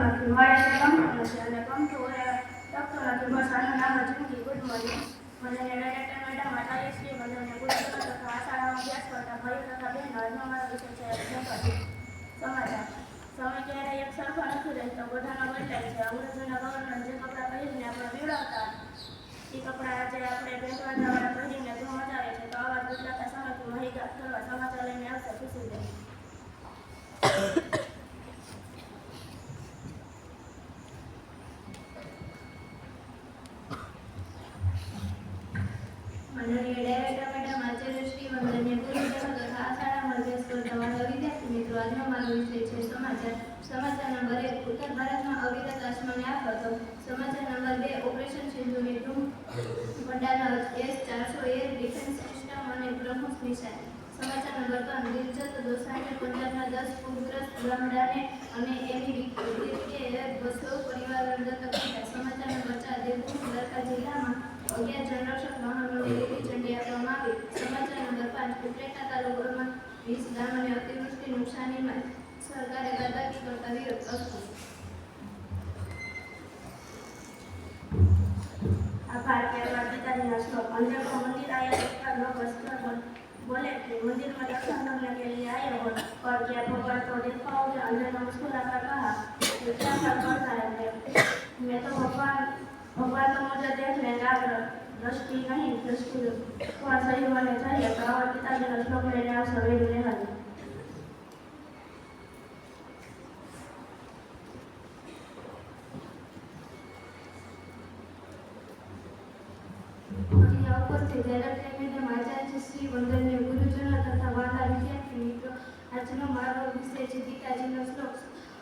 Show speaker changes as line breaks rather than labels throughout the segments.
નથી, મળે છે ગમતું નથી અને ગમતું ટકતું નથી. બસ આનું નામ જ જિંદગી. Good morning. મને ડાયરેક્ટર મેડમ, આચાર્ય શ્રી વંદનીય ગુરુજનો તથા આ શાળામાં અભ્યાસ કરતા ભાઈઓ તથા બહેનો, આજનો મારો વિષય છે સમાચાર. સમય ક્યારેય એક સરખો નથી રહેતો, બધાનો બદલાય છે. અંગ્રેજોના ગવર્નર જે કપડાં પહેરીને આપણે પીવડાવતા એ કપડાં આજે આપણે બેસવાળા પહેરીને ધૂમ મચાવે છે. તો આવા બદલાતા સમયથી માહિતગાર કરવા સમાચાર લઈને આવશે ખુશીબેન.
મંડળીય ડાયરેક્ટર મેડમ, આચાર્ય શ્રી વંદનીય ગુરુજનો તથા આ શાળામાં અભ્યાસ કરતા વાલા વિદ્યાર્થી મિત્રો, આજનો મારો વિષય છે સમાચાર. સમાચાર નંબર 1, ઉત્તર ભારતમાં અવિરત આસમાને આફતો. સમાચાર નંબર 2, ઓપરેશન સિંધુની ટૂંક વડાના S-400 એર ડિફેન્સ સિસ્ટમ અને બ્રહ્મોસ મિસાઇલ. સમાચાર નંબર 3, દિલજત દોસાંજે પંજાબના 10 પૂરગ્રસ્ત ગામડાને અને એની રીતે 200 પરિવારો દત્તક લીધા. સમાચાર નંબર 4, દેવભૂમિ દ્વારકા જિલ્લામાં 11 જનરક્ષક વાહનોને લીલી ઝંડી આપવામાં આવી. સમાચાર નંબર 5, ઉપલેટા તાલુકામાં 20 ગામોને અતિવૃષ્ટિ નુકસાનીમાં સરકારે બાદબાકી કરતા વિરોધ.
આભાર. ત્યારબાદ પિતાજીના શ્લોક. अंधे को मंदिर आया देखकर लोग हंसकर बोले कि मंदिर में दर्शन करने के लिए आए हो और क्या भगवान को देखवाओगे? अंधे ने मुस्कुराकर कहा कि क्या फर्क पड़ता है, मैं तो भगवान तो मुझे देख लेगा, दृष्टि नहीं, दृष्टि थोड़ा सही होने चाहिए. तो आवा पिताजीનો શ્લોક લઈને આવશે વેદ લેવાની.
ડાયરેક્ટર મેડમ, આચાર્ય શ્રી વંદનીય ગુરુજનો તથા વાલા વિદ્યાર્થી મિત્રો, આજનો મારો વિષય છે પિતાજીનો શ્લોક.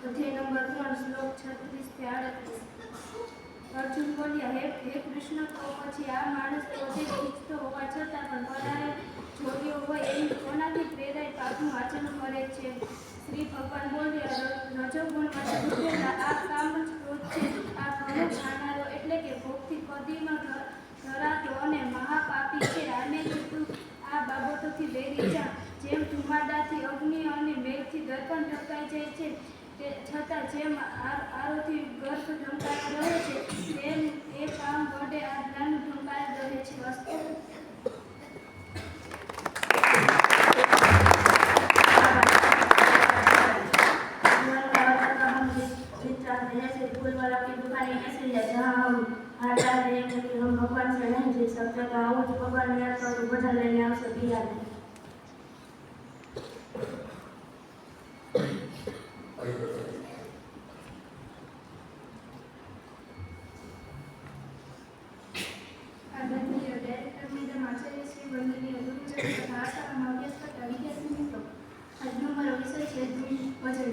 અધ્યાય નંબર 3, શ્લોક 36 થી 38. અર્જુન બોલ્યા, હે કૃષ્ણ, તો પછી આ માણસ પોતે ઈચ્છતો હોવા છતાં પણ પરાએ જોડ્યો હોય એમ કોનાથી પ્રેરાય પાપનું આચરણ કરે છે? શ્રી ભગવાન બોલ્યા, રજોગુણમાંથી ઉઠેલા આ કામ જ ક્રોધ છે. આ ઘણો ખાનારો એટલે કે ભોગથી કદીમાં ધરાતો અને મહાપાપી છે. આને તું આ બાબતોથી બેરી જા. જેમ ધુમાડાથી અગ્નિ અને મેઘથી દર્પણ ઢંકાઈ જાય છે, તે છતાં જેમ આરોથી ગર્ભ ઢંકાઈ રહે છે, તેમ એ કામ વડે આ જ્ઞાન ઢંકાઈ રહે છે. વસ્તુ
ભગવાન से नहीं जीत सकते. तो આવું જ ભગવાન યાદ કરતું બધા લઈને આવશે પિયાને.
ડાયરેક્ટર મેડમ, આચાર્ય શ્રી વંદનીય ગુરુજનો તથા આ શાળામાં અભ્યાસ કરતા વિદ્યાર્થી મિત્રો, આજનો મારો વિષય છે ભજન.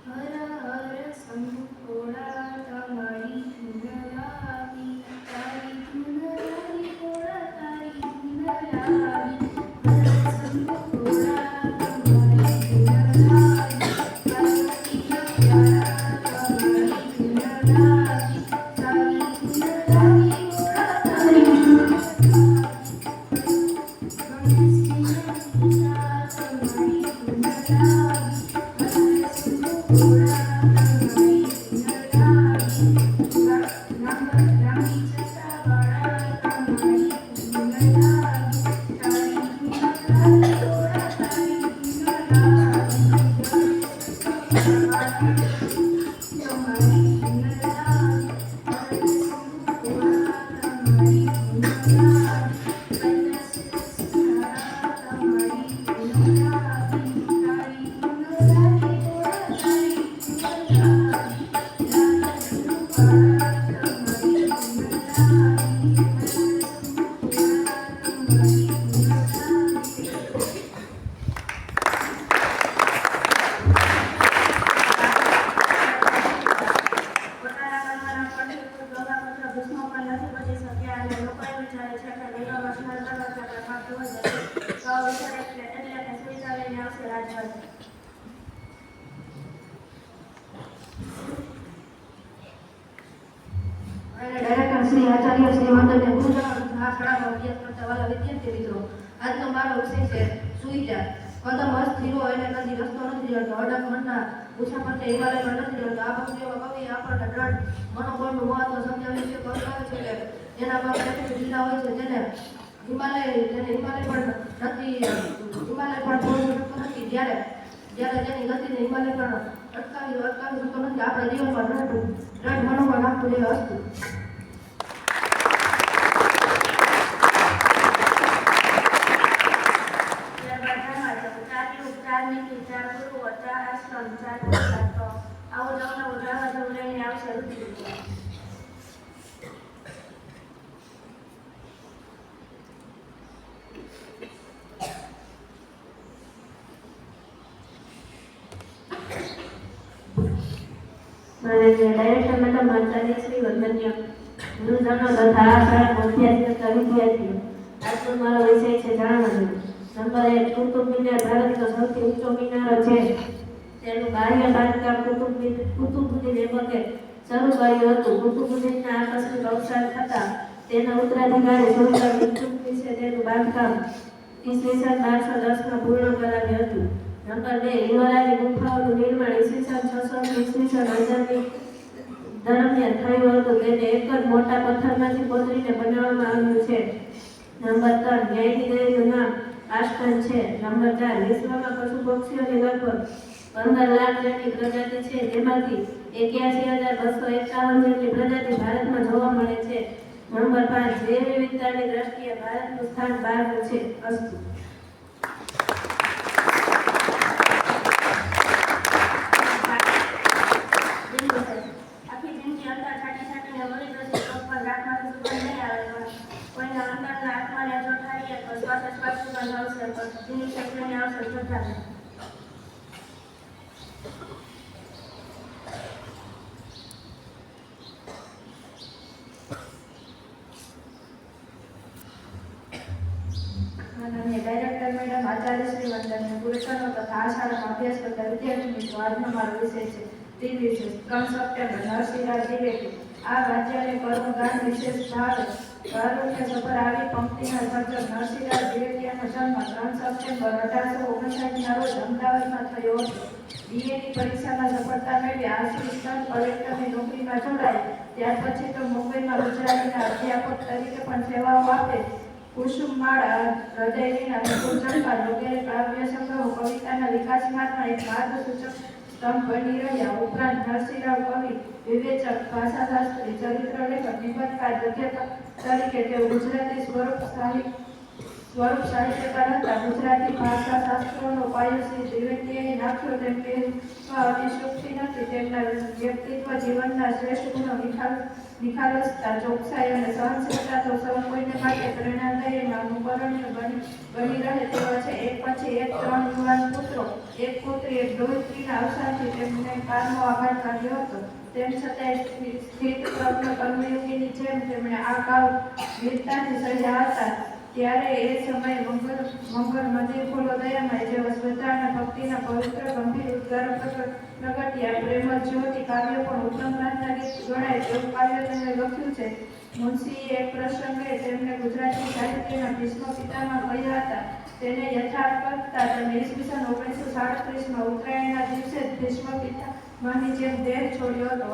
હર હર શંભુ ભોળા, તમારી ધૂન લાવી, તારી ધૂન લાવી ભોળા, તારી ધૂન લાવી. હર શંભુ ભોળા, તમારી ધૂન લાવી, પાર્વતી પ્યારા, તમારી ધૂન લાવી, તારી ધૂન લાવી ભોળા, તારી ધૂન લાવી. ગણેશજીના પિતા, તમારી ધૂન લાવી, હર શંભુ ભોળા, તમારી ધૂન લાવી. લાંબી જટાવાળા, તમારી ધૂન લાવી, તારી ધૂન લાવી ભોળા, તારી ધૂન લાવી. તમારી ધૂન લાવી, હર શંભુ ભોળા, તમારી ધૂન લાવી, કૈલાસ સારા, તમારી ધૂન લાવી, તારી ધૂન લાવી ભોળા, તારી ધૂન લાવી. લાલનું પારા, તમારી ધૂન લાવી, હર શંભુ ભોળા, તમારી ધૂન લાવી.
પોતાના કર્મના ફળથી કોઈ યોગાપત્ર ભસ્મ પણ નથી બચી શક્યા અને લોકોએ વિચારે છે કે દૈવમાં સ્નાન કરવાથી આપણે પાપ ધોઈ જશે. તો આ વિચાર એટલે કે સુવિધા લઈને આવશે રાજભાઈ. ડાયરેક્ટર શ્રી આચાર્ય શ્રી વંદનીય ગુરુજનો તથા આ શાળામાં અભ્યાસ કરતા વાલા વિદ્યાર્થી મિત્રો, આજનો મારો વિષય છે સુવિચાર. કદમ અસ્થિરો એને કદી રસ્તો નથી જતો. અડગ મનના
મુસાફર હિમાલય પર નથી રહેતો. આ પંક્તિઓમાં કવિ આપણને દ્રઢ મનોબળનું મહત્વ સમજાવે છે. કવિ કહે છે કે જેના પાસે એટલી જિલ્લા હોય છે જેને હિમાલય પર પહોંચી શકતો નથી, જ્યારે જેની ગતિને હિમાલય પર અટકાવી શકતો નથી. આપણા જીવનમાં દ્રઢ મનોબળ રાખવું જોઈએ. અસ્તુ.
ત્યારબાદ સમાજ 4 યુગ 4 નીતિ 4 ગુરુઓ 4 આશ્રમ 4 પુરુષાર્થ. તો આવું નવું જાણવા જેવું લઈને આવશે ઋતુ.
માનનીય ડાયરેક્ટર મેડમ, આચાર્ય શ્રી, વંદનીય ગુરુજનો તથા આ શાળામાં અભ્યાસ કરતા વિદ્યાર્થીઓ, આજનો મારો વિષય છે જાણવાનું. નંબર 1, કુતુબ મિનાર ભારતનો સૌથી ઊંચો મિનારો છે. તેનું બાહ્ય બાંધકામ કુતુબુદ્દીન એબકે શરૂ કર્યું હતું. કુતુબુદ્દીનના આકસ્મિક અવસાન થતાં તેના ઉત્તરાધિકારી સુલતાન ઇલ્તુત્મિશે તેનું બાંધકામ ઈસવીસન 1210માં પૂર્ણ કરાવ્યું હતું. નંબર 2, ઈલોરાની ગુફાઓનું નિર્માણ ઈસવીસન 600 થી ઈસવીસન 1000 દરમિયાન થયું હતું. તેને એક જ મોટા પથ્થરમાંથી કોતરીને બનાવવામાં આવ્યું છે. નંબર 3, ન્યાયની નામ આસ્ટન છે. નંબર 4, વિશ્વમાં પશુ પક્ષીઓની લગભગ 15 લાખ જેટલી પ્રજાતિ છે, જેમાંથી 81,251 જેટલી પ્રજાતિ ભારતમાં જોવા મળે છે. નંબર 5, જૈવ વિવિધતાની દ્રષ્ટિએ ભારતનું સ્થાન 12 છે. અસ્તુ.
આખી જિંદગી અંદર છાંટીને મરી જશે તો પણ રાખમાંથી સુગંધ નહીં આવે, પણ કોઈના અંદરના આત્માને જો ઠારીએ તો શ્વાસે શ્વાસ સુગંધ આવશે, પણ જૂની શક્તિને આવશે શ્રદ્ધા.
માનનીય ડાયરેક્ટર મેડમ, આચાર્ય શ્રી, વંદનીય ગુરુજનો તથા આ શાળામાં અભ્યાસ કરતા વિદ્યાર્થી મિત્રો, આજનો મારો વિષય છે દિવ્ય. 3 સપ્ટેમ્બર નરસિંહરાવ દ્વિવેદી. આ વાદ્યને કર્મગાન વિશેષ ભાગ કારુણ્ય સભર આવી પંક્તિના સર્જક નરસિંહરાવ દ્વિવેદીનો જન્મ 3 સપ્ટેમ્બર 1859ના રોજ અમદાવાદમાં થયો હતો. બીએની પરીક્ષામાં સફળતા મેળવી આસિસ્ટન્ટ કલેક્ટરની નોકરીમાં જોડાય. ત્યાર પછી તો મુંબઈમાં ગુજરાતીના અધ્યાપક તરીકે પણ સેવાઓ આપે. કુસુમમાળા, હૃદયવીણા, વિપુલ ચંપા વગેરે કાવ્ય સંગ્રહો કવિતાના વિકાસ માર્ગમાં એક માર્ગસૂચક સ્તંભ બની રહ્યા. ઉપરાંત નરસિંહરાવ કવિ, વિવેચક, ભાષાશાસ્ત્રી, ચરિત્ર લેખક, નિબંધકાર, ગદ્યકાર તરીકે તેઓ ગુજરાતી સ્વરૂપ સાહિત્યકાર હતા. ગુજરાતી ભાષા શાસ્ત્રોનો પાયો શ્રી દ્વિવેદીએ નાખ્યો તેમ કહેવા અતિશયોક્તિ નથી. તેમના વ્યક્તિત્વ જીવનના શ્રેષ્ઠ ગુણો નિખાલસતા, ચોકસાઈ અને સહનશીલતા તો સૌ કોઈને માટે પ્રેરણાદાયી અનુકરણીય બની રહે તેવા છે. એક પછી એક 3 યુવાન પુત્રો, એક પુત્રી, એક દોહિત્રીના અવસાનથી તેમને કાળનો આઘાત લાગ્યો હતો. તેમ છતાંય સ્થિત પ્રજ્ઞ કર્મયોગીની જેમ તેમણે આ કાળ વીરતાથી સર્યા હતા. ત્યારે એ સમયે મંગળ મંદિર ખોલો દયામય જેવા શ્રદ્ધા અને ભક્તિના પવિત્ર ગંભીર ઉદ્ગારો પ્રગટ્યા. પ્રેમ જ્યોતિ કાવ્ય પણ ઉત્તમ પ્રાર્થના ગીત ગણાય તેવું કાવ્ય તેમણે લખ્યું છે. મુનશીએ એક પ્રસંગે તેમને ગુજરાતી સાહિત્યના ભીષ્મ પિતામહ કહ્યા હતા. તેને યથાર્થ કરતા તેમણે ઈસવીસન 1937માં ઉત્તરાયણના દિવસે જ ભીષ્મ પિતામહની જેમ દેહ છોડ્યો હતો.